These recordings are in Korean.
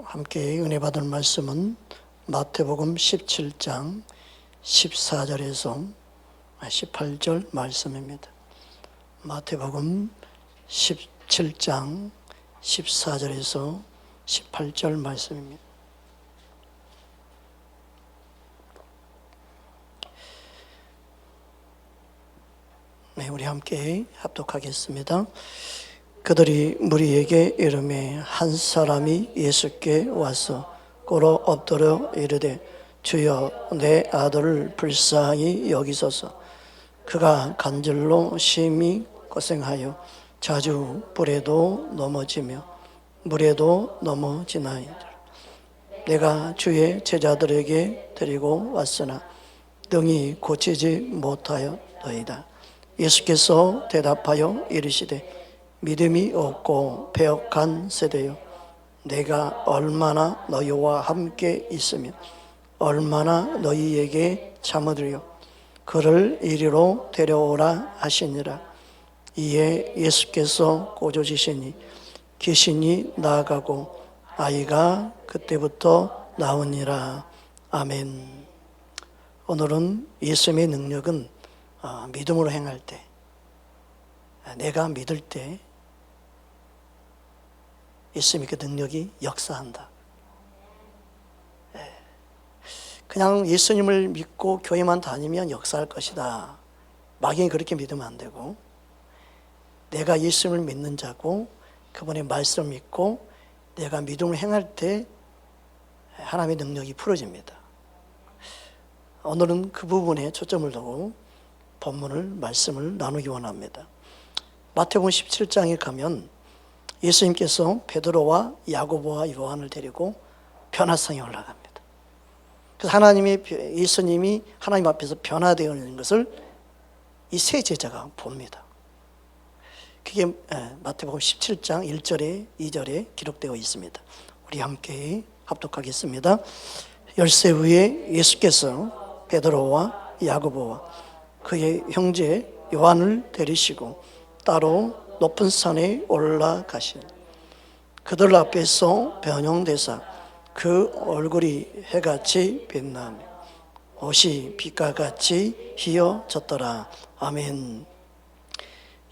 함께 은혜 받을 말씀은 마태복음 17장 14절에서 18절 말씀입니다. 마태복음 17장 14절에서 18절 말씀입니다. 네, 우리 함께 합독하겠습니다. 그들이 무리에게 이르매 한 사람이 예수께 와서 꿇어 엎드려 이르되 주여 내 아들을 불쌍히 여기소서. 그가 간절로 심히 고생하여 자주 불에도 넘어지며 물에도 넘어지나이다. 내가 주의 제자들에게 데리고 왔으나 능히 고치지 못하였더이다. 예수께서 대답하여 이르시되 믿음이 없고 배역한 세대여, 내가 얼마나 너희와 함께 있으며 얼마나 너희에게 참으리요. 그를 이리로 데려오라 하시니라. 이에 예수께서 꼬조지시니 귀신이 나가고 아이가 그때부터 나오니라. 아멘. 오늘은 예수님의 능력은 믿음으로 행할 때, 내가 믿을 때 예수님의 그 능력이 역사한다. 그냥 예수님을 믿고 교회만 다니면 역사할 것이다. 막연히 그렇게 믿으면 안 되고, 내가 예수님을 믿는 자고 그분의 말씀을 믿고 내가 믿음을 행할 때 하나님의 능력이 풀어집니다. 오늘은 그 부분에 초점을 두고 본문을 말씀을 나누기 원합니다. 마태복음 17장에 가면 예수님께서 베드로와 야고보와 요한을 데리고 변화성에 올라갑니다. 그래서 예수님이 하나님 앞에서 변화되어 있는 것을 이 세 제자가 봅니다. 그게 마태복음 17장 1절에 2절에 기록되어 있습니다. 우리 함께 합독하겠습니다. 열쇠 위에 예수께서 베드로와 야고보와 그의 형제 요한을 데리시고 따로 높은 산에 올라가신 그들 앞에서 변형되사 그 얼굴이 해같이 빛나며 옷이 빛과 같이 휘어졌더라. 아멘.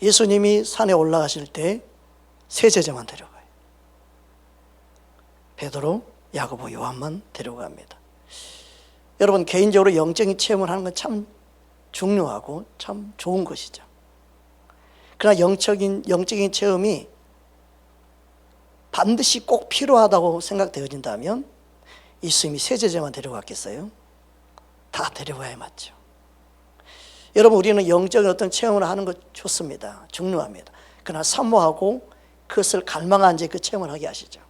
예수님이 산에 올라가실 때 세 제자만 데려가요. 베드로, 야고보, 요한만 데려갑니다. 여러분, 개인적으로 영적인 체험을 하는 건 참 중요하고 참 좋은 것이죠. 그러나 영적인 체험이 반드시 꼭 필요하다고 생각되어진다면 예수님이 세 제자만 데려갔겠어요? 다 데려가야 맞죠. 여러분, 우리는 영적인 어떤 체험을 하는 것 좋습니다. 중요합니다. 그러나 사모하고 그것을 갈망한 자 그 체험을 하게 하시죠.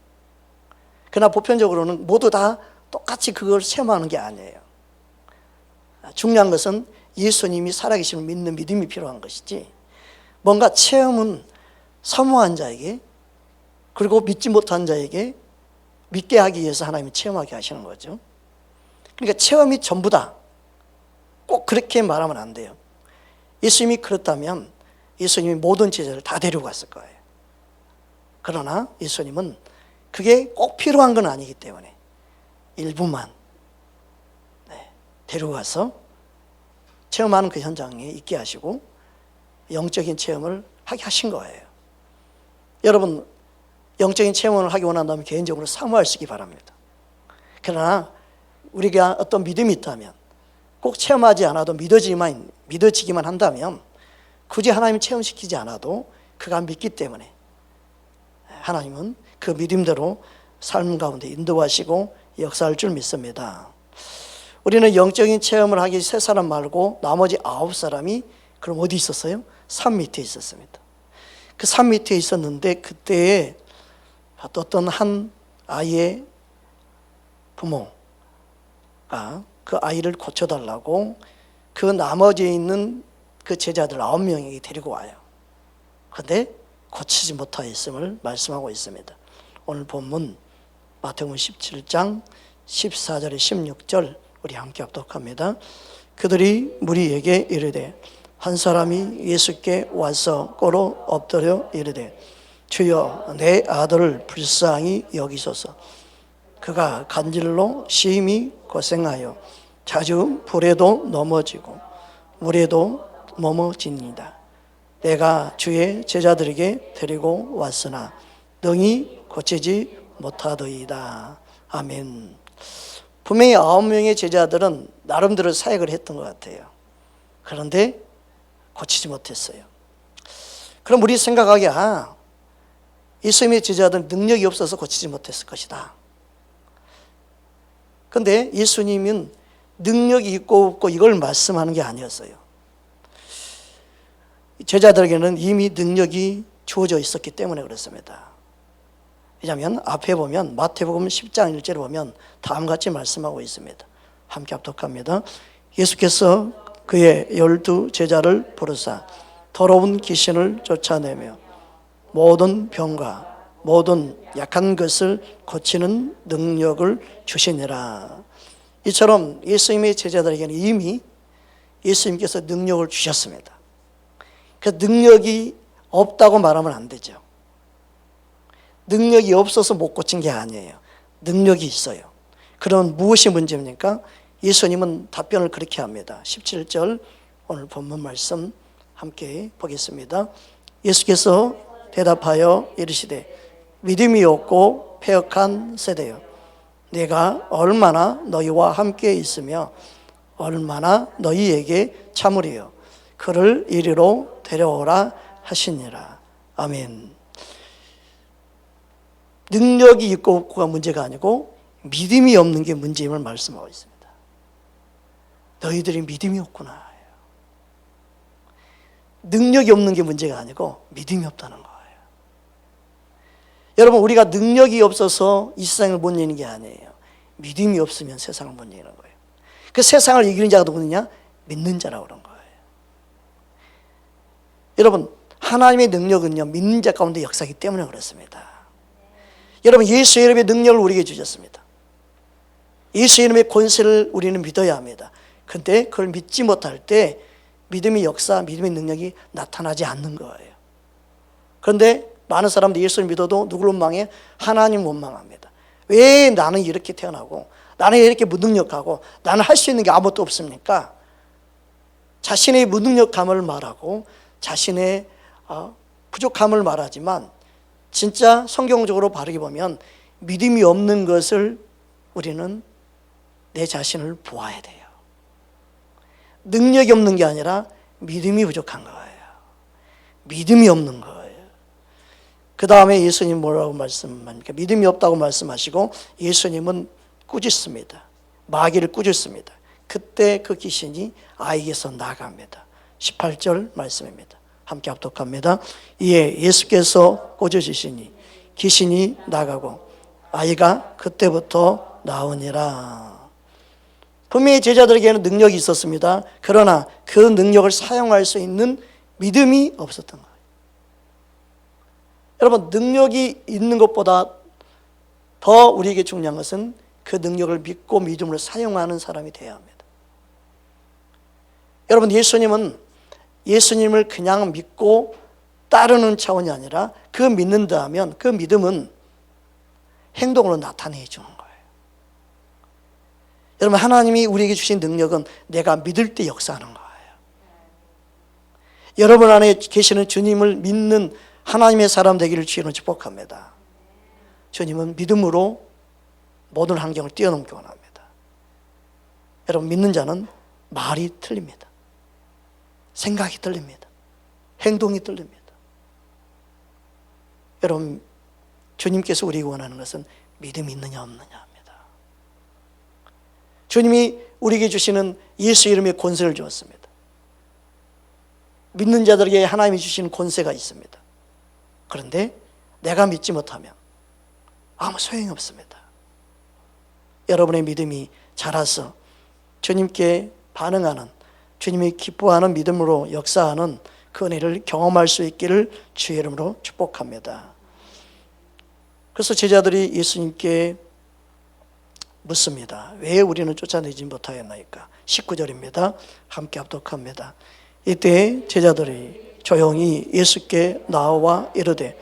그러나 보편적으로는 모두 다 똑같이 그걸 체험하는 게 아니에요. 중요한 것은 예수님이 살아계심을 믿는 믿음이 필요한 것이지, 뭔가 체험은 사모한 자에게 그리고 믿지 못한 자에게 믿게 하기 위해서 하나님이 체험하게 하시는 거죠. 그러니까 체험이 전부다, 꼭 그렇게 말하면 안 돼요. 예수님이 그렇다면 예수님이 모든 제자를 다 데리고 갔을 거예요. 그러나 예수님은 그게 꼭 필요한 건 아니기 때문에 일부만 데리고 가서 체험하는 그 현장에 있게 하시고 영적인 체험을 하게 하신 거예요. 여러분, 영적인 체험을 하기 원한다면 개인적으로 사모하시기 바랍니다. 그러나 우리가 어떤 믿음이 있다면, 꼭 체험하지 않아도 믿어지기만 한다면 굳이 하나님 체험시키지 않아도 그가 믿기 때문에 하나님은 그 믿음대로 삶 가운데 인도하시고 역사할 줄 믿습니다. 우리는 영적인 체험을 하기 세 사람 말고 나머지 9사람이 그럼 어디 있었어요? 산 밑에 있었습니다. 그 산 밑에 있었는데 그때에 어떤 한 아이의 부모가 그 아이를 고쳐달라고 그 나머지에 있는 그 제자들 9명에게 데리고 와요. 그런데 고치지 못하였음을 말씀하고 있습니다. 오늘 본문 마태복음 17장 14절에 16절 우리 함께 합독합니다. 그들이 무리에게 이르되 한 사람이 예수께 와서 꿇어 엎드려 이르되 주여 내 아들을 불쌍히 여기소서. 그가 간질로 심히 고생하여 자주 불에도 넘어지고 물에도 넘어집니다. 내가 주의 제자들에게 데리고 왔으나 능히 고치지 못하더이다. 아멘. 분명히 9명의 제자들은 나름대로 사역을 했던 것 같아요. 그런데 고치지 못했어요. 그럼 우리 생각하기에 예수님의 제자들은 능력이 없어서 고치지 못했을 것이다. 그런데 예수님은 능력이 있고 없고 이걸 말씀하는 게 아니었어요. 제자들에게는 이미 능력이 주어져 있었기 때문에 그렇습니다. 왜냐하면 앞에 보면 마태복음 10장 1절에 보면 다음같이 말씀하고 있습니다. 함께 합독합니다. 예수께서 그의 12 제자를 부르사 더러운 귀신을 쫓아내며 모든 병과 모든 약한 것을 고치는 능력을 주시니라. 이처럼 예수님의 제자들에게는 이미 예수님께서 능력을 주셨습니다. 그 능력이 없다고 말하면 안 되죠. 능력이 없어서 못 고친 게 아니에요. 능력이 있어요. 그럼 무엇이 문제입니까? 예수님은 답변을 그렇게 합니다. 17절 오늘 본문 말씀 함께 보겠습니다. 예수께서 대답하여 이르시되 믿음이 없고 패역한 세대여, 내가 얼마나 너희와 함께 있으며 얼마나 너희에게 참으리요, 그를 이리로 데려오라 하시니라. 아멘. 능력이 있고 없고가 문제가 아니고 믿음이 없는 게 문제임을 말씀하고 있습니다. 너희들이 믿음이 없구나. 능력이 없는 게 문제가 아니고 믿음이 없다는 거예요. 여러분, 우리가 능력이 없어서 이 세상을 못 이기는 게 아니에요. 믿음이 없으면 세상을 못 이기는 거예요. 그 세상을 이기는 자가 누구느냐? 믿는 자라고 그런 거예요. 여러분, 하나님의 능력은요, 믿는 자 가운데 역사이기 때문에 그렇습니다. 여러분, 예수 이름의 능력을 우리에게 주셨습니다. 예수 이름의 권세를 우리는 믿어야 합니다. 그런데 그걸 믿지 못할 때 믿음의 역사, 믿음의 능력이 나타나지 않는 거예요. 그런데 많은 사람들이 예수를 믿어도 누구를 원망해? 하나님 원망합니다. 왜 나는 이렇게 태어나고 나는 이렇게 무능력하고 나는 할 수 있는 게 아무것도 없습니까? 자신의 무능력함을 말하고 자신의 부족함을 말하지만 진짜 성경적으로 바르게 보면 믿음이 없는 것을 우리는 내 자신을 보아야 돼요. 능력이 없는 게 아니라 믿음이 부족한 거예요. 믿음이 없는 거예요. 그 다음에 예수님 뭐라고 말씀합니까? 믿음이 없다고 말씀하시고 예수님은 꾸짖습니다. 마귀를 꾸짖습니다. 그때 그 귀신이 아이에게서 나갑니다. 18절 말씀입니다. 함께 합독합니다. 이에 예수께서 꾸짖으시니 귀신이 나가고 아이가 그때부터 나오니라. 분명히 제자들에게는 능력이 있었습니다. 그러나 그 능력을 사용할 수 있는 믿음이 없었던 거예요. 여러분, 능력이 있는 것보다 더 우리에게 중요한 것은 그 능력을 믿고 믿음으로 사용하는 사람이 되어야 합니다. 여러분, 예수님을 그냥 믿고 따르는 차원이 아니라 그 믿는다 하면 그 믿음은 행동으로 나타내 주는 거예요. 여러분, 하나님이 우리에게 주신 능력은 내가 믿을 때 역사하는 거예요. 여러분 안에 계시는 주님을 믿는 하나님의 사람 되기를 주님은 축복합니다. 주님은 믿음으로 모든 환경을 뛰어넘기 원합니다. 여러분, 믿는 자는 말이 틀립니다. 생각이 틀립니다. 행동이 틀립니다. 여러분, 주님께서 우리에게 원하는 것은 믿음이 있느냐 없느냐 합니다. 주님이 우리에게 주시는 예수 이름의 권세를 주었습니다. 믿는 자들에게 하나님이 주시는 권세가 있습니다. 그런데 내가 믿지 못하면 아무 소용이 없습니다. 여러분의 믿음이 자라서 주님께 반응하는, 주님이 기뻐하는 믿음으로 역사하는 그 은혜를 경험할 수 있기를 주의 이름으로 축복합니다. 그래서 제자들이 예수님께 묻습니다. 왜 우리는 쫓아내지 못하였나이까? 19절입니다. 함께 합독합니다. 이때 제자들이 조용히 예수께 나와 이르되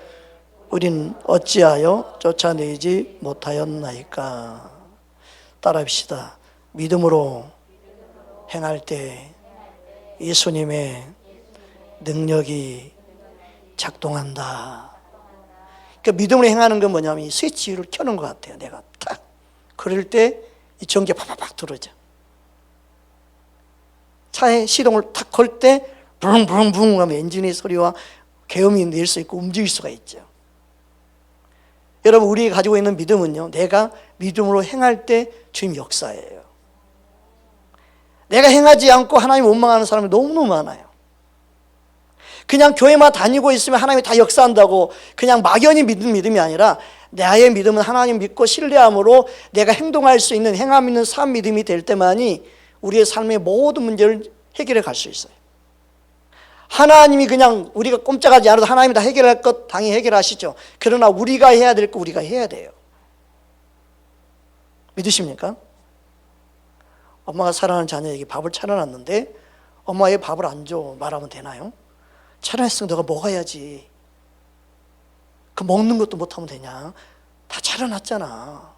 우린 어찌하여 쫓아내지 못하였나이까. 따라합시다. 믿음으로 행할 때 예수님의 능력이 작동한다. 그러니까 믿음으로 행하는 건 뭐냐면 이 스위치를 켜는 것 같아요. 내가 딱 그럴 때 이 전기가 팍팍팍 들어오죠. 차의 시동을 탁 걸 때 붕붕붕 하면 엔진의 소리와 계음이 낼 수 있고 움직일 수가 있죠. 여러분, 우리가 가지고 있는 믿음은요, 내가 믿음으로 행할 때 주님 역사예요. 내가 행하지 않고 하나님 원망하는 사람이 너무너무 많아요. 그냥 교회만 다니고 있으면 하나님이 다 역사한다고 그냥 막연히 믿는 믿음이 아니라 나의 믿음은 하나님 믿고 신뢰함으로 내가 행동할 수 있는, 행함 있는 삶 믿음이 될 때만이 우리의 삶의 모든 문제를 해결해 갈 수 있어요. 하나님이 그냥 우리가 꼼짝하지 않아도 하나님이 다 해결할 것 당연히 해결하시죠. 그러나 우리가 해야 될 거 우리가 해야 돼요. 믿으십니까? 엄마가 사랑하는 자녀에게 밥을 차려놨는데 엄마 왜 밥을 안 줘? 말하면 되나요? 차려놨으면 너가 먹어야지. 그 먹는 것도 못하면 되냐? 다 차려놨잖아.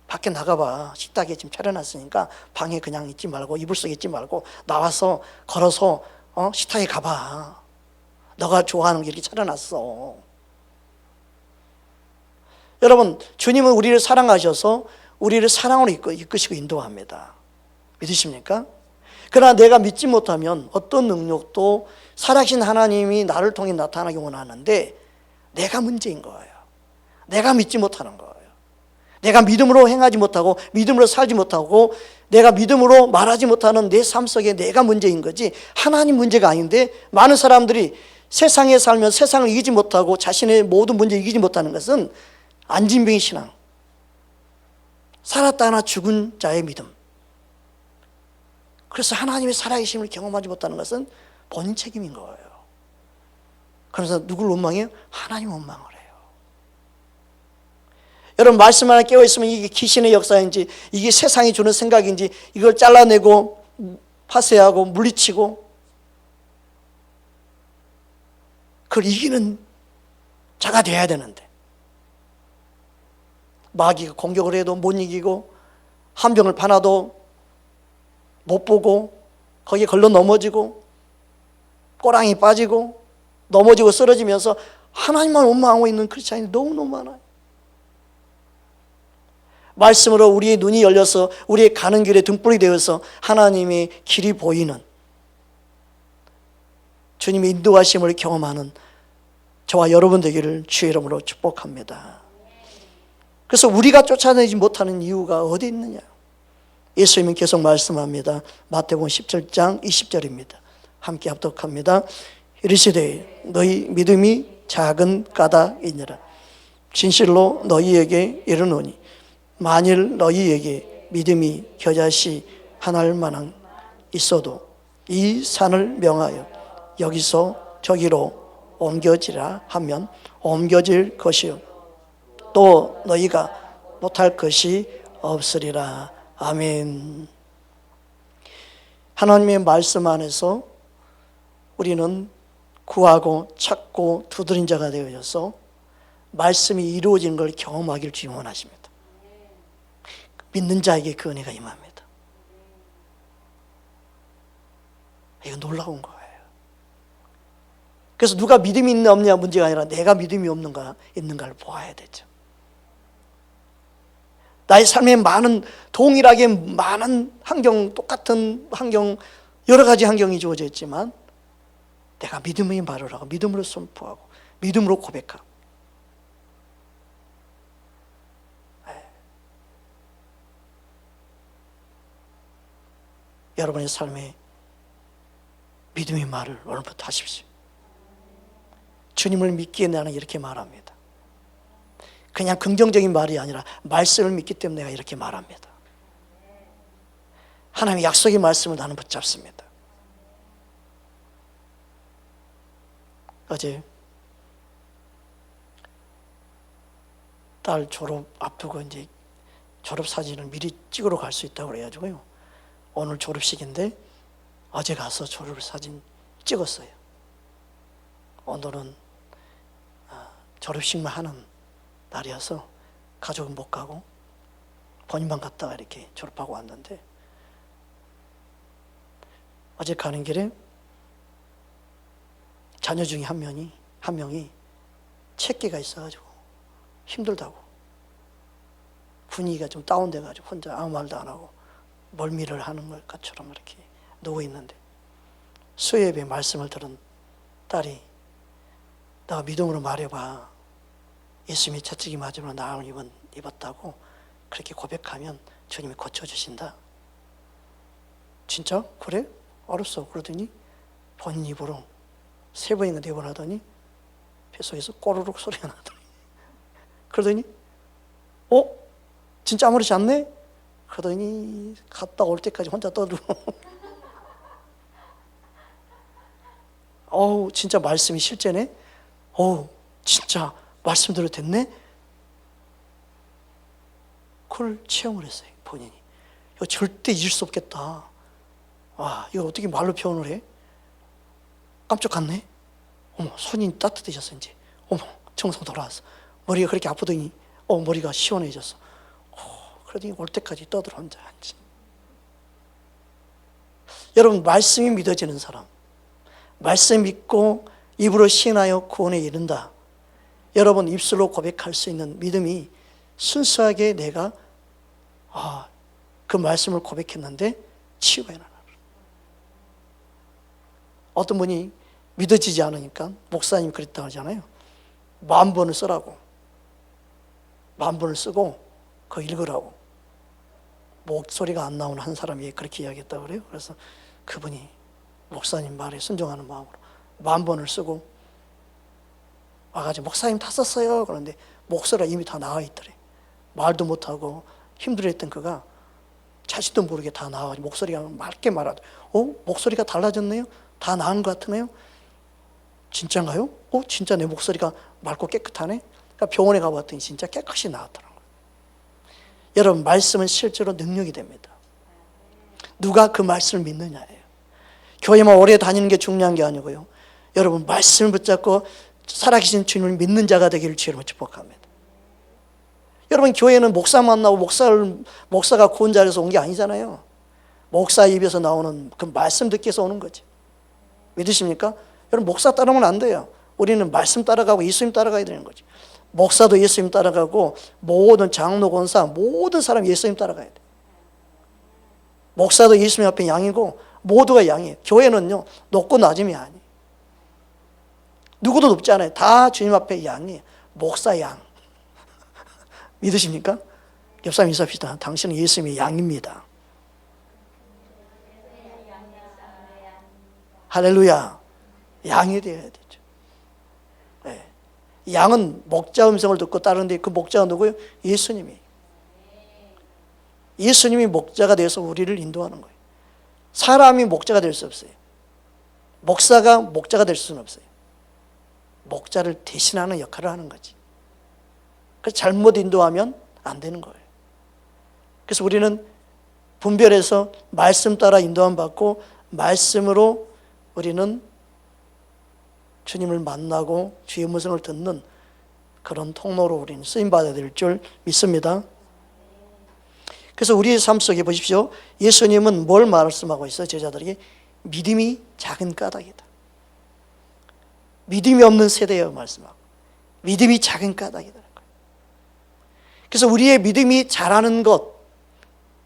밖에 나가봐. 식탁에 지금 차려놨으니까 방에 그냥 있지 말고 이불 속에 있지 말고 나와서 걸어서 식탁에 가봐. 너가 좋아하는 게 이렇게 차려놨어. 여러분, 주님은 우리를 사랑하셔서 우리를 사랑으로 이끄시고 인도합니다. 믿으십니까? 그러나 내가 믿지 못하면 어떤 능력도 살아계신 하나님이 나를 통해 나타나기 원하는데 내가 문제인 거예요. 내가 믿지 못하는 거예요. 내가 믿음으로 행하지 못하고 믿음으로 살지 못하고 내가 믿음으로 말하지 못하는 내 삶 속에 내가 문제인 거지 하나님 문제가 아닌데, 많은 사람들이 세상에 살면 세상을 이기지 못하고 자신의 모든 문제를 이기지 못하는 것은 안진병의 신앙, 살았다 하나 죽은 자의 믿음. 그래서 하나님의 살아계심을 경험하지 못하는 것은 본인 책임인 거예요. 그래서 누굴 원망해요? 하나님 원망을 해요. 여러분, 말씀 하나 깨어있으면 이게 귀신의 역사인지 이게 세상이 주는 생각인지 이걸 잘라내고 파쇄하고 물리치고 그걸 이기는 자가 돼야 되는데, 마귀가 공격을 해도 못 이기고 함정을 파놔도 못 보고 거기에 걸러 넘어지고 꼬랑이 빠지고 넘어지고 쓰러지면서 하나님만 원망하고 있는 크리스찬이 너무너무 많아요. 말씀으로 우리의 눈이 열려서 우리의 가는 길에 등불이 되어서 하나님의 길이 보이는, 주님의 인도하심을 경험하는 저와 여러분 되기를 주의 이름으로 축복합니다. 그래서 우리가 쫓아내지 못하는 이유가 어디 있느냐? 예수님은 계속 말씀합니다. 마태복음 17장 20절입니다. 함께 합독합니다. 이르시되 너희 믿음이 작은 까닭이니라. 진실로 너희에게 이르노니 만일 너희에게 믿음이 겨자씨 하나일 만한 있어도 이 산을 명하여 여기서 저기로 옮겨지라 하면 옮겨질 것이요 또 너희가 못할 것이 없으리라. 아멘. 하나님의 말씀 안에서 우리는 구하고 찾고 두드린 자가 되어져서 말씀이 이루어지는 걸 경험하기를 주님 원하십니다. 믿는 자에게 그 은혜가 임합니다. 이거 놀라운 거예요. 그래서 누가 믿음이 있냐 없냐 문제가 아니라 내가 믿음이 없는가 있는가를 보아야 되죠. 나의 삶에 많은, 동일하게 많은 환경, 똑같은 환경, 여러 가지 환경이 주어져 있지만 내가 믿음의 말을 하고 믿음으로 선포하고 믿음으로 고백하고, 여러분의 삶에 믿음의 말을 오늘부터 하십시오. 주님을 믿기에 나는 이렇게 말합니다. 그냥 긍정적인 말이 아니라 말씀을 믿기 때문에 내가 이렇게 말합니다. 하나님의 약속의 말씀을 나는 붙잡습니다. 어제 딸 졸업 앞두고 이제 졸업 사진을 미리 찍으러 갈 수 있다고 그래가지고요. 오늘 졸업식인데 어제 가서 졸업 사진 찍었어요. 오늘은 졸업식만 하는 날이어서 가족은 못 가고 본인만 갔다가 이렇게 졸업하고 왔는데, 어제 가는 길에 자녀 중에 한 명이 체기가 있어가지고 힘들다고, 분위기가 좀 다운돼가지고 혼자 아무 말도 안 하고 멀미를 하는 것처럼 이렇게 누워 있는데, 수요예배 말씀을 들은 딸이 내가 믿음으로 말해봐, 예수님이 채찍이 맞으면 나음을 입었다고 그렇게 고백하면 주님이 고쳐주신다. 진짜? 그래? 알았어. 그러더니 본인 입으로 3번인가 4번 하더니 뱃속에서 꼬르륵 소리가 나더니, 그러더니 진짜 아무렇지 않네? 그러더니 갔다 올 때까지 혼자 떠들고 진짜 말씀이 실제네? 진짜 말씀대로 됐네? 그걸 체험을 했어요, 본인이. 이거 절대 잊을 수 없겠다. 와, 이거 어떻게 말로 표현을 해? 깜짝 갔네? 손이 따뜻해졌어, 이제. 정상 돌아왔어. 머리가 그렇게 아프더니, 머리가 시원해졌어. 그러더니 올 때까지 떠들어 혼자 앉지. 여러분, 말씀이 믿어지는 사람, 말씀 믿고 입으로 시인하여 구원에 이른다. 여러분, 입술로 고백할 수 있는 믿음이 순수하게 내가 그 말씀을 고백했는데 치유가 일어나는. 어떤 분이 믿어지지 않으니까 목사님이 그랬다고 하잖아요. 10,000번을 쓰라고. 10,000번을 쓰고 그거 읽으라고. 목소리가 안 나오는 한 사람이 그렇게 이야기했다고 그래요. 그래서 그분이 목사님 말에 순종하는 마음으로 10,000번을 쓰고 와가지고 목사님 다 썼어요. 그런데 목소리가 이미 다 나와 있더래. 말도 못하고 힘들어했던 그가 자신도 모르게 다 나와가지고 목소리가 맑게 말하더. 목소리가 달라졌네요? 다 나은 것 같으네요? 진짜인가요? 진짜 내 목소리가 맑고 깨끗하네? 그러니까 병원에 가봤더니 진짜 깨끗이 나왔더라고요. 여러분, 말씀은 실제로 능력이 됩니다. 누가 그 말씀을 믿느냐예요. 교회만 오래 다니는 게 중요한 게 아니고요. 여러분, 말씀을 붙잡고 살아계신 주님을 믿는 자가 되기를 주님으로 축복합니다. 여러분, 교회는 목사 만나고 목사가 구원 자리에서 온 게 아니잖아요. 목사 입에서 나오는 그 말씀 듣기 위해서 오는 거지. 믿으십니까? 여러분, 목사 따르면 안 돼요. 우리는 말씀 따라가고 예수님 따라가야 되는 거지. 목사도 예수님 따라가고 모든 장로, 권사, 모든 사람 예수님 따라가야 돼. 목사도 예수님 앞에 양이고 모두가 양이에요. 교회는요, 높고 낮음이 아니에요. 누구도 높지 않아요. 다 주님 앞에 양이에요. 목사 양. 믿으십니까? 옆사람 인사합시다. 당신은 예수님의 양입니다. 할렐루야. 양이 되어야 되죠. 네. 양은 목자 음성을 듣고 따르는데 그 목자가 누구예요? 예수님이. 예수님이 목자가 되어서 우리를 인도하는 거예요. 사람이 목자가 될 수 없어요. 목사가 목자가 될 수는 없어요. 목자를 대신하는 역할을 하는 거지. 그래서 잘못 인도하면 안 되는 거예요. 그래서 우리는 분별해서 말씀 따라 인도함 받고 말씀으로 우리는 주님을 만나고 주의 음성을 듣는 그런 통로로 우리는 쓰임받아야 될 줄 믿습니다. 그래서 우리의 삶 속에 보십시오. 예수님은 뭘 말씀하고 있어요? 제자들에게 믿음이 작은 까닭이다. 믿음이 없는 세대에 말씀하고 믿음이 작은 까닭이다. 그래서 우리의 믿음이 자라는 것,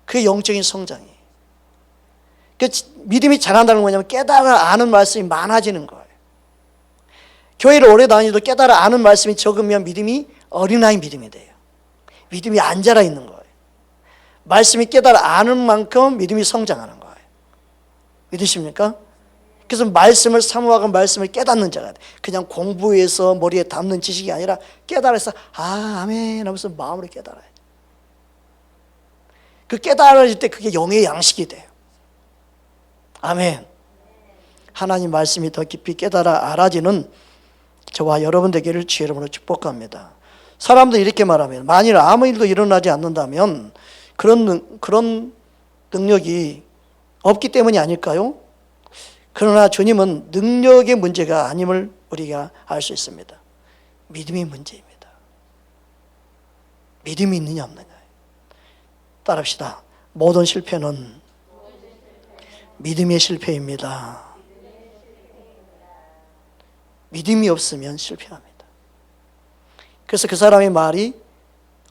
그게 영적인 성장이에요. 믿음이 자란다는 건 뭐냐면 깨달아 아는 말씀이 많아지는 거예요. 교회를 오래 다니도 깨달아 아는 말씀이 적으면 믿음이 어린아이 믿음이 돼요. 믿음이 안 자라 있는 거예요. 말씀이 깨달아 아는 만큼 믿음이 성장하는 거예요. 믿으십니까? 그래서 말씀을 사모하고 말씀을 깨닫는 자가 돼. 그냥 공부해서 머리에 담는 지식이 아니라 깨달아서 아멘 하면서 마음으로 깨달아야 돼. 그 깨달아질 때 그게 영의 양식이 돼요. 아멘. 하나님 말씀이 더 깊이 깨달아 알아지는 저와 여러분 되기를 주의 이름으로 축복합니다. 사람들이 이렇게 말하면 만일 아무 일도 일어나지 않는다면 그런 능력이 없기 때문이 아닐까요? 그러나 주님은 능력의 문제가 아님을 우리가 알 수 있습니다. 믿음이 문제입니다. 믿음이 있느냐 없느냐. 따라합시다. 모든 실패는 믿음의 실패입니다. 믿음이 없으면 실패합니다. 그래서 그 사람의 말이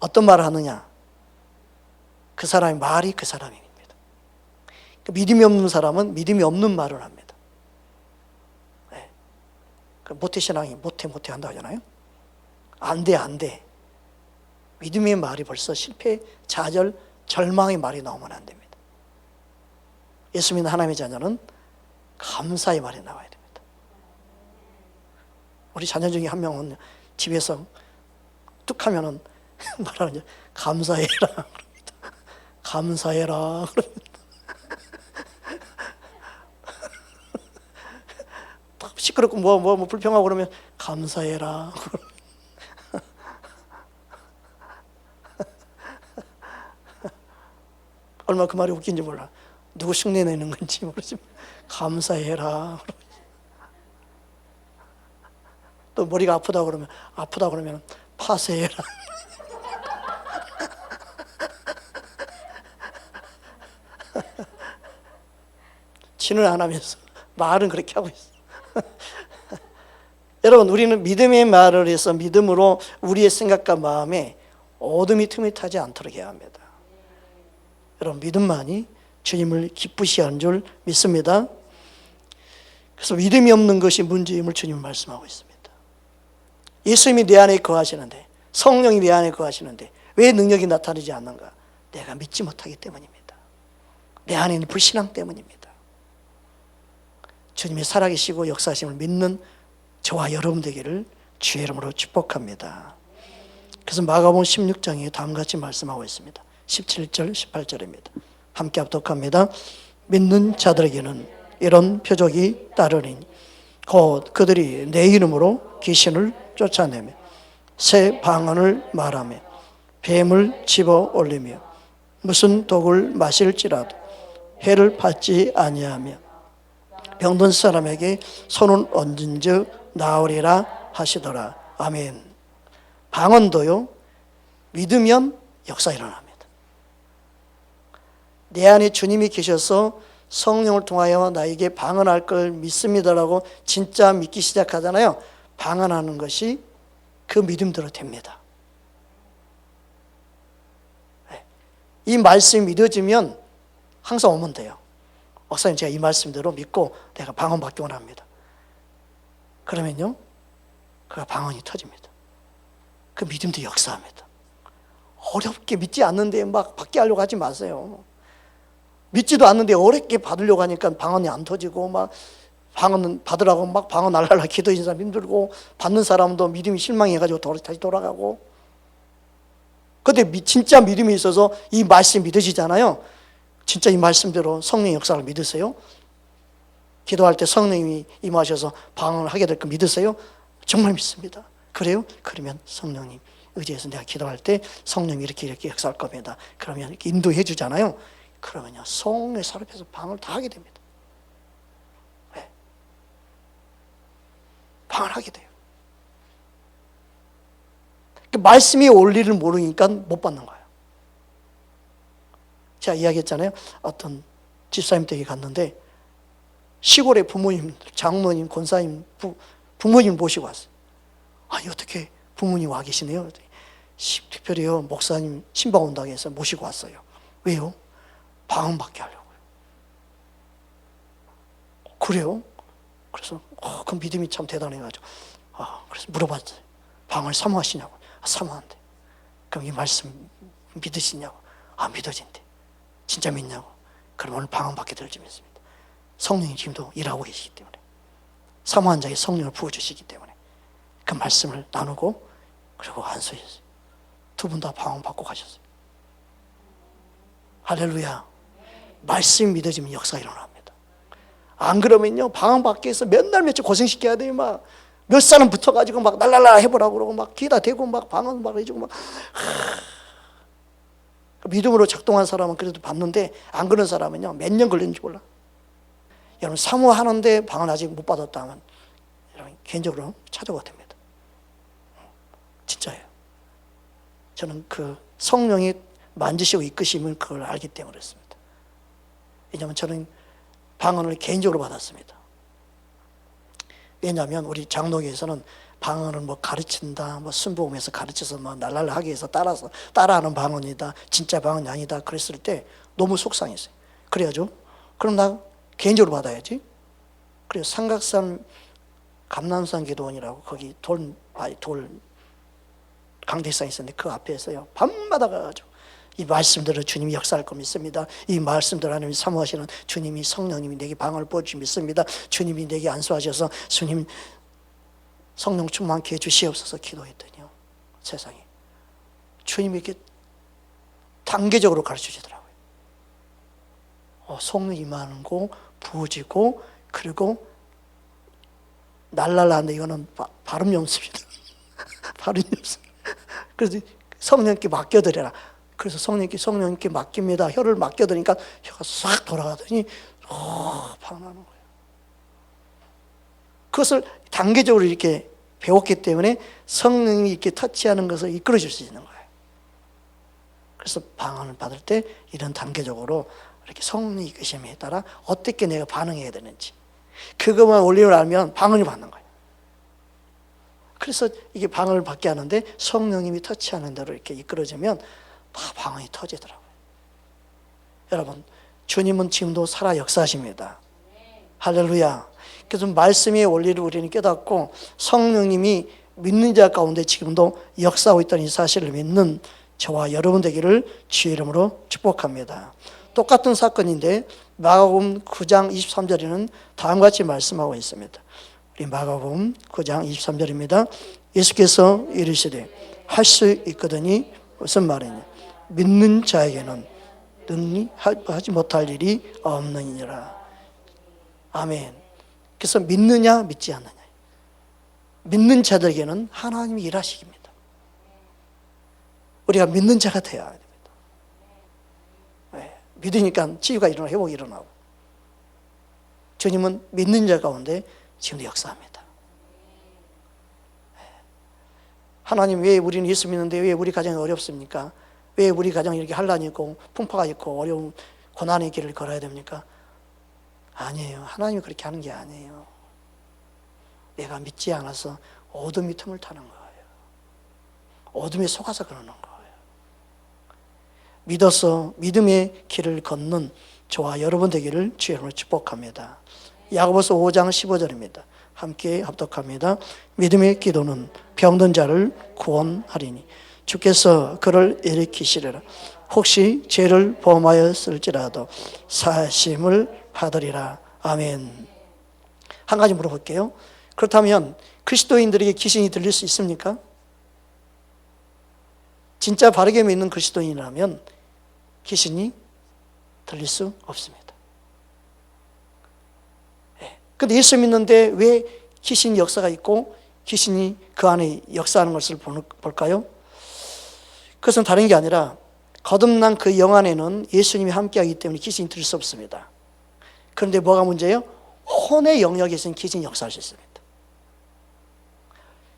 어떤 말을 하느냐? 그 사람의 말이 그 사람입니다. 믿음이 없는 사람은 믿음이 없는 말을 합니다. 네. 모태신앙이 모태 한다고 하잖아요. 안 돼. 믿음의 말이 벌써 실패, 좌절, 절망의 말이 나오면 안 됩니다. 예수 믿는 하나님의 자녀는 감사의 말이 나와야 됩니다. 우리 자녀 중에 한 명은 집에서 뚝 하면은 말하는 감사해라. 감사해라. 시끄럽고 뭐 불평하고 그러면 감사해라. 얼마나 그 말이 웃긴지 몰라. 누구 흉내 내는 건지 모르지만 감사해라. 또 머리가 아프다 그러면 파쇄해라. 지는 안 하면서 말은 그렇게 하고 있어. 여러분, 우리는 믿음의 말을 해서 믿음으로 우리의 생각과 마음에 어둠이 틈이 타지 않도록 해야 합니다. 여러분, 믿음만이 주님을 기쁘시게 하는 줄 믿습니다. 그래서 믿음이 없는 것이 문제임을 주님은 말씀하고 있습니다. 예수님이 내 안에 거하시는데, 성령이 내 안에 거하시는데 왜 능력이 나타나지 않는가? 내가 믿지 못하기 때문입니다. 내 안에 있는 불신앙 때문입니다. 주님이 살아계시고 역사하심을 믿는 저와 여러분 되기를 주의 이름으로 축복합니다. 그래서 마가복음 16장에 다음같이 말씀하고 있습니다. 17절, 18절입니다. 함께 합독합니다. 믿는 자들에게는 이런 표적이 따르리니 곧 그들이 내 이름으로 귀신을 쫓아내며 새 방언을 말하며 뱀을 집어 올리며 무슨 독을 마실지라도 해를 받지 아니하며 병든 사람에게 손을 얹은 즉 나으리라 하시더라. 아멘. 방언도요, 믿으면 역사 일어납니다. 내 안에 주님이 계셔서 성령을 통하여 나에게 방언할 걸 믿습니다라고 진짜 믿기 시작하잖아요. 방언하는 것이 그 믿음대로 됩니다. 이 말씀이 믿어지면 항상 오면 돼요. 목사님, 제가 이 말씀대로 믿고 내가 방언 받기 원합니다. 그러면요, 그 방언이 터집니다. 그 믿음도 역사합니다. 어렵게 믿지 않는데 막 받게 하려고 하지 마세요. 믿지도 않는데 어렵게 받으려고 하니까 방언이 안 터지고 막 방언 받으라고 막 방언 날라라 기도하는 사람 힘들고 받는 사람도 믿음이 실망해가지고 다시 돌아가고. 근데 진짜 믿음이 있어서 이 말씀 믿으시잖아요. 진짜 이 말씀대로 성령의 역사를 믿으세요? 기도할 때 성령님이 임하셔서 방언을 하게 될 거 믿으세요? 정말 믿습니다. 그래요? 그러면 성령님 의지해서 내가 기도할 때 성령이 이렇게 역사할 겁니다. 그러면 이렇게 인도해 주잖아요. 그러면요, 성령의 사람에서 방언을 다 하게 됩니다. 네. 방언을 하게 돼요. 말씀이 올 일을 모르니까 못 받는 거예요. 제가 이야기했잖아요. 어떤 집사님 댁에 갔는데 시골에 부모님, 장로님, 권사님, 부모님 모시고 왔어요. 아니, 어떻게 부모님 와 계시네요. 특별히요, 목사님 신방 온다고 해서 모시고 왔어요. 왜요? 방언 받게 하려고요. 그래요? 그래서 그 믿음이 참 대단해가지고 그래서 물어봤어요. 방언을 사모하시냐고. 사모한대. 그럼 이 말씀 믿으시냐고. 믿어진대. 진짜 믿냐고. 그럼 오늘 방언 받게 될 줄 믿습니다. 성령이 지금도 일하고 계시기 때문에, 사모한 자에게 성령을 부어주시기 때문에 그 말씀을 나누고 그리고 안수했어요. 두 분 다 방언 받고 가셨어요. 할렐루야. 말씀이 믿어지면 역사가 일어납니다. 안 그러면요, 방언 받기 위해서 몇 날 며칠 고생시켜야 돼요. 막 몇 사람 붙어가지고 막 날랄라 해보라고 그러고 막 귀에다 대고 막 방언 막 해주고 막 믿음으로 작동한 사람은 그래도 받는데 안 그런 사람은요, 몇 년 걸리는지 몰라. 여러분, 사모하는데 방언 아직 못 받았다 하면 여러분 개인적으로 찾아가 됩니다. 진짜예요. 저는 그 성령이 만지시고 이끄심을 그걸 알기 때문에 그렇습니다. 왜냐하면 저는 방언을 개인적으로 받았습니다. 왜냐하면 우리 장로교에서는 방언을 뭐 가르친다, 뭐 순복음에서 가르쳐서 뭐 날랄하게 해서 따라하는 방언이다, 진짜 방언이 아니다 그랬을 때 너무 속상했어요. 그래야죠. 그럼 나 개인적으로 받아야지. 그래서 삼각산 감남산 기도원이라고 거기 돌 강대상이 있었는데 그 앞에서요 밤마다 가가지고 이 말씀대로 주님이 역사할 거 믿습니다. 이 말씀대로 하나님이 사모하시는 주님이 성령님이 내게 방언을 부어주시 믿습니다. 주님이 내게 안수하셔서 주님 성령 충만케 해주시옵소서 기도했더니요 세상에 주님이 이렇게 단계적으로 가르쳐주더라고요. 성령 임하고 부어지고 그리고 날랄라는데 이거는 발음 연습이다. 발음 연습. 그래서 성령님께 맡겨드려라. 그래서 성령님께 맡깁니다. 혀를 맡겨드리니까 혀가 싹 돌아가더니 방언하는 거예요. 그것을 단계적으로 이렇게 배웠기 때문에 성령이 이렇게 터치하는 것을 이끌어줄 수 있는 거예요. 그래서 방언을 받을 때 이런 단계적으로 이렇게 성령의 이끄심에 따라 어떻게 내가 반응해야 되는지 그것만 원리를 알면 방언을 받는 거예요. 그래서 이게 방언을 받게 하는데 성령님이 터치하는 대로 이렇게 이끌어지면 다 방언이 터지더라고요. 여러분, 주님은 지금도 살아 역사하십니다. 할렐루야. 그래서 말씀의 원리를 우리는 깨닫고 성령님이 믿는 자 가운데 지금도 역사하고 있다는 이 사실을 믿는 저와 여러분 되기를 주의 이름으로 축복합니다. 똑같은 사건인데 마가복음 9장 23절에는 다음과 같이 말씀하고 있습니다. 우리 마가복음 9장 23절입니다. 예수께서 이르시되 할 수 있거든이 무슨 말이냐? 믿는 자에게는 능히 하지 못할 일이 없느니라. 아멘. 그래서 믿느냐 믿지 않느냐. 믿는 자들에게는 하나님이 일하시기입니다. 우리가 믿는 자가 되어야 됩니다. 네. 믿으니까 치유가 일어나고 회복이 일어나고 주님은 믿는 자 가운데 지금도 역사합니다. 네. 하나님 왜 우리는 예수 믿는데 왜 우리 가정이 어렵습니까? 왜 우리 가정이 이렇게 환란이 있고 풍파가 있고 어려운 고난의 길을 걸어야 됩니까? 아니에요. 하나님이 그렇게 하는 게 아니에요. 내가 믿지 않아서 어둠이 틈을 타는 거예요. 어둠에 속아서 그러는 거예요. 믿어서 믿음의 길을 걷는 저와 여러분 되기를 주의 이름으로 축복합니다. 야고보서 5장 15절입니다. 함께 합독합니다. 믿음의 기도는 병든 자를 구원하리니 주께서 그를 일으키시리라. 혹시 죄를 범하였을지라도 사심을 받으리라. 아멘. 한 가지 물어볼게요. 그렇다면 그리스도인들에게 귀신이 들릴 수 있습니까? 진짜 바르게 믿는 그리스도인이라면 귀신이 들릴 수 없습니다. 그런데 예수 믿는데 왜 귀신 역사가 있고 귀신이 그 안에 역사하는 것을 볼까요? 그것은 다른 게 아니라 거듭난 그 영 안에는 예수님이 함께하기 때문에 귀신이 들릴 수 없습니다. 그런데 뭐가 문제예요? 혼의 영역에서는 귀신이 역사할 수 있습니다.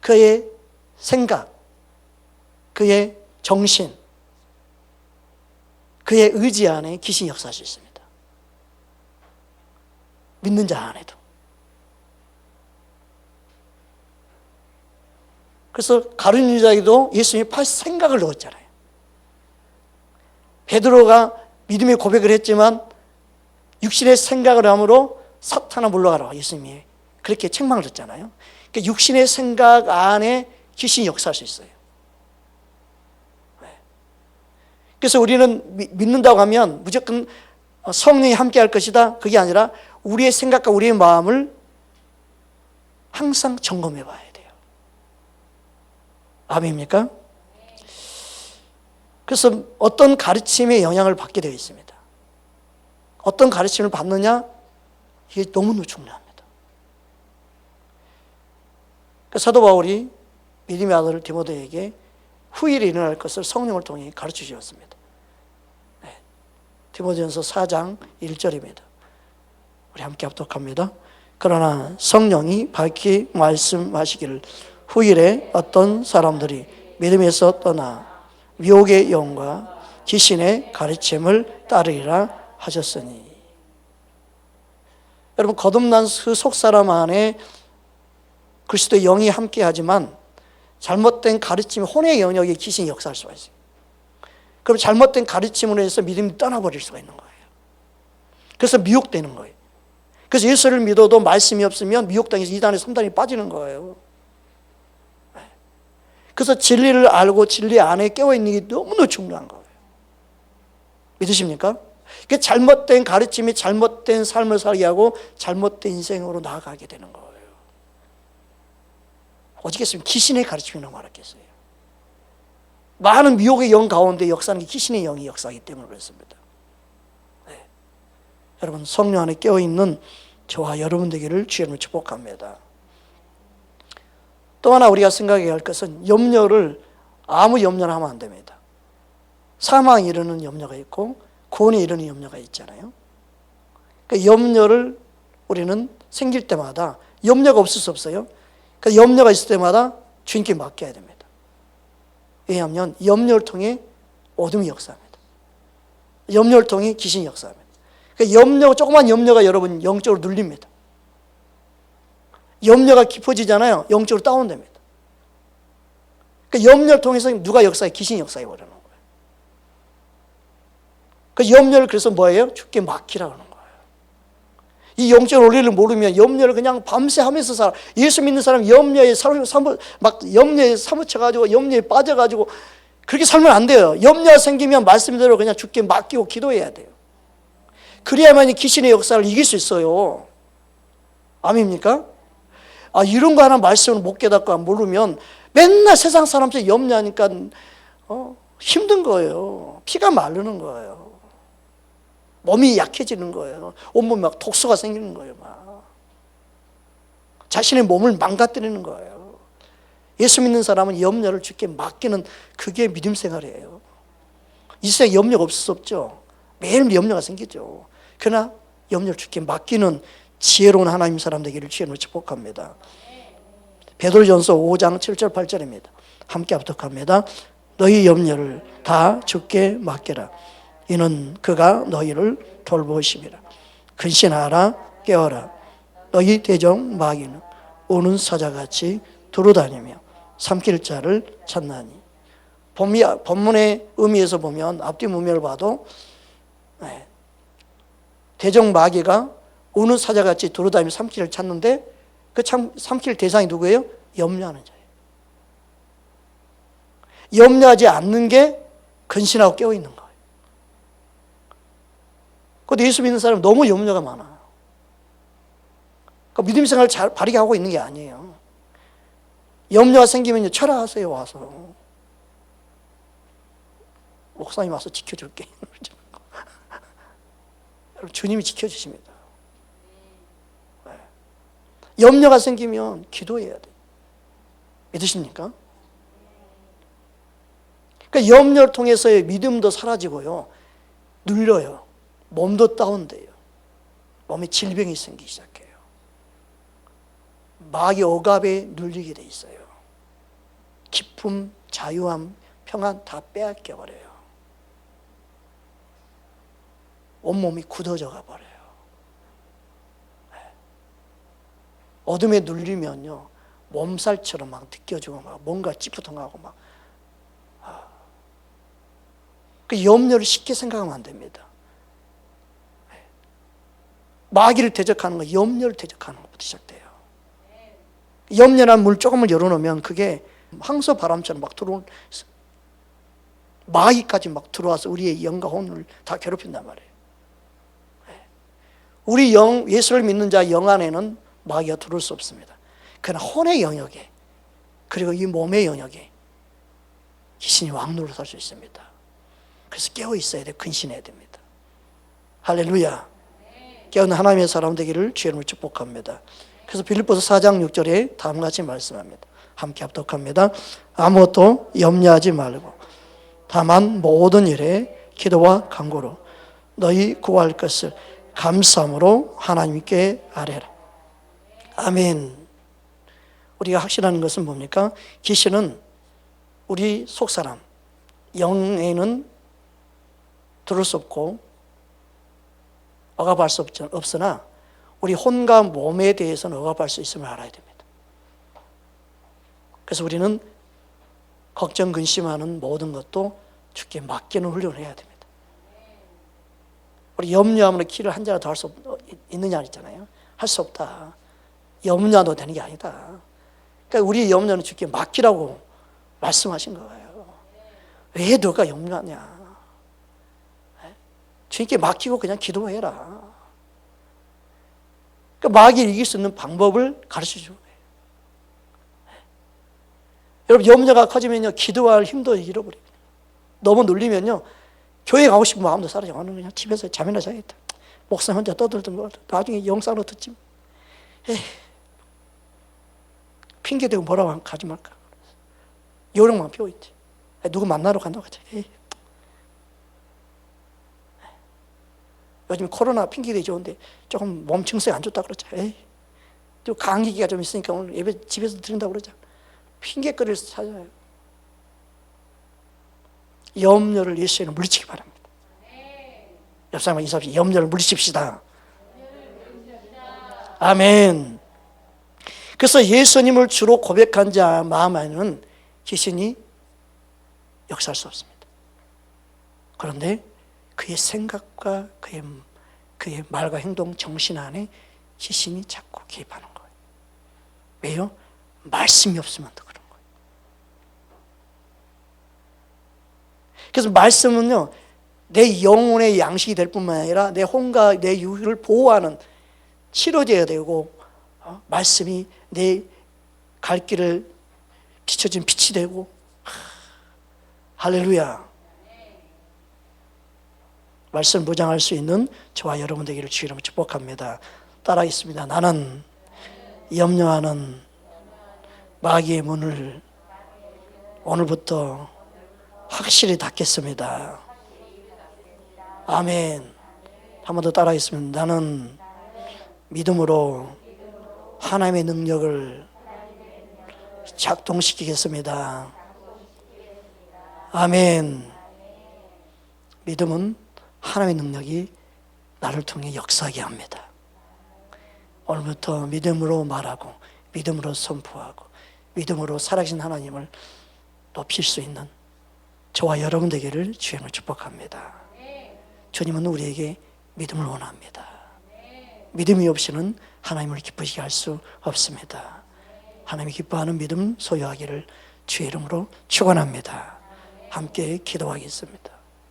그의 생각, 그의 정신, 그의 의지 안에 귀신이 역사할 수 있습니다. 믿는 자 안에도. 그래서 가룟 유다에게도 예수님이 팔 생각을 넣었잖아요. 베드로가 믿음의 고백을 했지만 육신의 생각을 함으로 사탄아 물러가라 예수님이 그렇게 책망을 했잖아요. 그러니까 육신의 생각 안에 귀신이 역사할 수 있어요. 그래서 우리는 믿는다고 하면 무조건 성령이 함께 할 것이다 그게 아니라 우리의 생각과 우리의 마음을 항상 점검해 봐야 돼요. 아멘입니까? 그래서 어떤 가르침의 영향을 받게 되어 있습니다. 어떤 가르침을 받느냐 이게 너무너무 중요합니다. 사도 바울이 믿음의 아들 디모데에게 후일에 일어날 것을 성령을 통해 가르쳐 주었습니다. 디모데전서 4장 1절입니다. 우리 함께 합독합니다. 그러나 성령이 밝히 말씀하시기를 후일에 어떤 사람들이 믿음에서 떠나 미혹의 영과 귀신의 가르침을 따르리라 하셨으니. 여러분, 거듭난 그 속사람 안에 그리스도의 영이 함께하지만 잘못된 가르침, 혼의 영역에 귀신이 역사할 수가 있어요. 그럼 잘못된 가르침으로 해서 믿음이 떠나버릴 수가 있는 거예요. 그래서 미혹되는 거예요. 그래서 예수를 믿어도 말씀이 없으면 미혹당해서 2단에 3단에 빠지는 거예요. 그래서 진리를 알고 진리 안에 깨어있는 게 너무나 중요한 거예요. 믿으십니까? 그 잘못된 가르침이 잘못된 삶을 살게 하고 잘못된 인생으로 나아가게 되는 거예요. 어찌겠습니까? 귀신의 가르침이라고 말했겠어요. 많은 미혹의 영 가운데 역사하는 게 귀신의 영이 역사하기 때문에 그렇습니다. 네. 여러분, 성령 안에 깨어있는 저와 여러분 되기를 주님을 축복합니다. 또 하나 우리가 생각해야 할 것은 염려를 아무 염려나 하면 안 됩니다. 사망에 이르는 염려가 있고 구원에 이르는 염려가 있잖아요. 그 염려를 우리는 생길 때마다 염려가 없을 수 없어요. 그 염려가 있을 때마다 주님께 맡겨야 됩니다. 왜냐하면 염려를 통해 어둠이 역사합니다. 염려를 통해 귀신이 역사합니다. 그 염려, 조그만 염려가 여러분 영적으로 눌립니다. 염려가 깊어지잖아요. 영적으로 다운됩니다. 그 염려를 통해서 누가 역사해? 귀신이 역사해 버리는 거예요. 그 염려를 그래서 뭐예요? 주께 맡기라고 하는 거예요. 이 영적 원리를 모르면 염려를 그냥 밤새 하면서 살아. 예수 믿는 사람 염려에 사무쳐가지고 염려에 빠져가지고 그렇게 살면 안 돼요. 염려가 생기면 말씀대로 그냥 주께 맡기고 기도해야 돼요. 그래야만 귀신의 역사를 이길 수 있어요. 아멘입니까? 이런 거 하나 말씀을 못 깨닫고 모르면 맨날 세상 사람처럼 염려하니까 힘든 거예요. 피가 마르는 거예요. 몸이 약해지는 거예요. 온몸에 막 독소가 생기는 거예요. 막 자신의 몸을 망가뜨리는 거예요. 예수 믿는 사람은 염려를 주께 맡기는 그게 믿음 생활이에요. 이 세상에 염려가 없을 수 없죠. 매일 염려가 생기죠. 그러나 염려를 주께 맡기는 지혜로운 하나님 사람 되기를 주님으로 축복합니다. 베드로전서 5장 7절 8절입니다. 함께 합독합니다. 너희 염려를 다 주께 맡겨라. 이는 그가 너희를 돌보심이라. 근신하라, 깨어라. 너희 대적 마귀는 오는 사자같이 두루다니며 삼킬 자를 찾나니. 본문의 의미에서 보면 앞뒤 문맥을 봐도 대적 마귀가 오는 사자같이 두루다니며 삼킬을 찾는데 그 삼킬 대상이 누구예요? 염려하는 자예요. 염려하지 않는 게 근신하고 깨어있는 거예요. 그런데 예수 믿는 사람은 너무 염려가 많아요. 그러니까 믿음 생활을 잘 바르게 하고 있는 게 아니에요. 염려가 생기면 철학하세요. 와서 목사님 와서 지켜줄게. 여러분, 주님이 지켜주십니다. 염려가 생기면 기도해야 돼요. 믿으십니까? 그러니까 염려를 통해서의 믿음도 사라지고요, 눌려요. 몸도 다운돼요. 몸에 질병이 생기기 시작해요. 마귀 억압에 눌리게 돼 있어요. 기쁨, 자유함, 평안 다 빼앗겨 버려요. 온몸이 굳어져 가버려요. 어둠에 눌리면요, 몸살처럼 막 느껴지고 막 뭔가 찌푸통하고 막. 그 염려를 쉽게 생각하면 안 됩니다. 마귀를 대적하는 거, 염려를 대적하는 것부터 시작돼요. 염려란 물 조금을 열어놓으면 그게 황소 바람처럼 막 들어온, 마귀까지 막 들어와서 우리의 영과 혼을 다 괴롭힌단 말이에요. 우리 예수를 믿는 자 영 안에는 마귀가 들어올 수 없습니다. 그러나 혼의 영역에, 그리고 이 몸의 영역에 귀신이 왕노를 할 수 있습니다. 그래서 깨어 있어야 돼. 근신해야 됩니다. 할렐루야. 깨어있는 하나님의 사람 되기를 주님으로 축복합니다. 그래서 빌립보서 4장 6절에 다음과 같이 말씀합니다. 함께 합독합니다. 아무것도 염려하지 말고 다만 모든 일에 기도와 간구로 너희 구할 것을 감사함으로 하나님께 아뢰라. 아멘. 우리가 확실한 것은 뭡니까? 귀신은 우리 속사람, 영에는 들을 수 없고 억압할 수 없으나 우리 혼과 몸에 대해서는 억압할 수 있음을 알아야 됩니다. 그래서 우리는 걱정, 근심하는 모든 것도 주께 맡기는 훈련을 해야 됩니다. 우리 염려하면 키를 한 자라도 할 수 있느냐 있잖아요. 할 수 없다. 염려도 되는 게 아니다. 그러니까 우리의 염려는 주께 맡기라고 말씀하신 거예요. 왜 너가 염려하냐? 주님께 맡기고 그냥 기도해라. 그러니까 마귀를 이길 수 있는 방법을 가르쳐 주고. 여러분, 염려가 커지면요, 기도할 힘도 잃어버려요. 너무 눌리면요, 교회 가고 싶은 마음도 사라져. 오늘 그냥 집에서 잠이나 자야겠다. 목사님 혼자 떠들던 거 나중에 영상으로 듣지. 에이, 핑계대고 뭐라고 가지 말까. 요령만 피워있지. 누구 만나러 간다고 하지. 에이. 요즘 코로나 핑계대기 좋은데 조금 몸 증상이 안 좋다 그러자. 에이. 또 감기기가 좀 있으니까 오늘 예배 집에서 드린다고 그러자. 핑계거리를 찾아요. 염려를 예수에는 물리치기 바랍니다. 옆 사람과 인사합시다. 염려를 물리칩시다. 아멘. 그래서 예수님을 주로 고백한 자 마음 안에는 귀신이 역사할 수 없습니다. 그런데 그의 생각과 그의 말과 행동, 정신 안에 귀신이 자꾸 개입하는 거예요. 왜요? 말씀이 없으면 더 그런 거예요. 그래서 말씀은요, 내 영혼의 양식이 될 뿐만 아니라 내 혼과 내 육을 보호하는 치료제가 되고, 말씀이 내 갈 길을 비춰진 빛이 되고, 할렐루야. 말씀 무장할 수 있는 저와 여러분 되기를 주의 이름으로 축복합니다. 따라하겠습니다. 나는 염려하는 마귀의 문을 오늘부터 확실히 닫겠습니다. 아멘. 한 번 더 따라하겠습니다. 나는 믿음으로 하나님의 능력을 작동시키겠습니다. 아멘. 믿음은 하나님의 능력이 나를 통해 역사하게 합니다. 오늘부터 믿음으로 말하고 믿음으로 선포하고 믿음으로 살아계신 하나님을 높일 수 있는 저와 여러분 되기를 주님을 축복합니다. 주님은 우리에게 믿음을 원합니다. 믿음이 없이는 하나님을 기쁘시게 할 수 없습니다. 하나님이 기뻐하는 믿음 소유하기를 주의 이름으로 축원합니다. 함께 기도하겠습니다.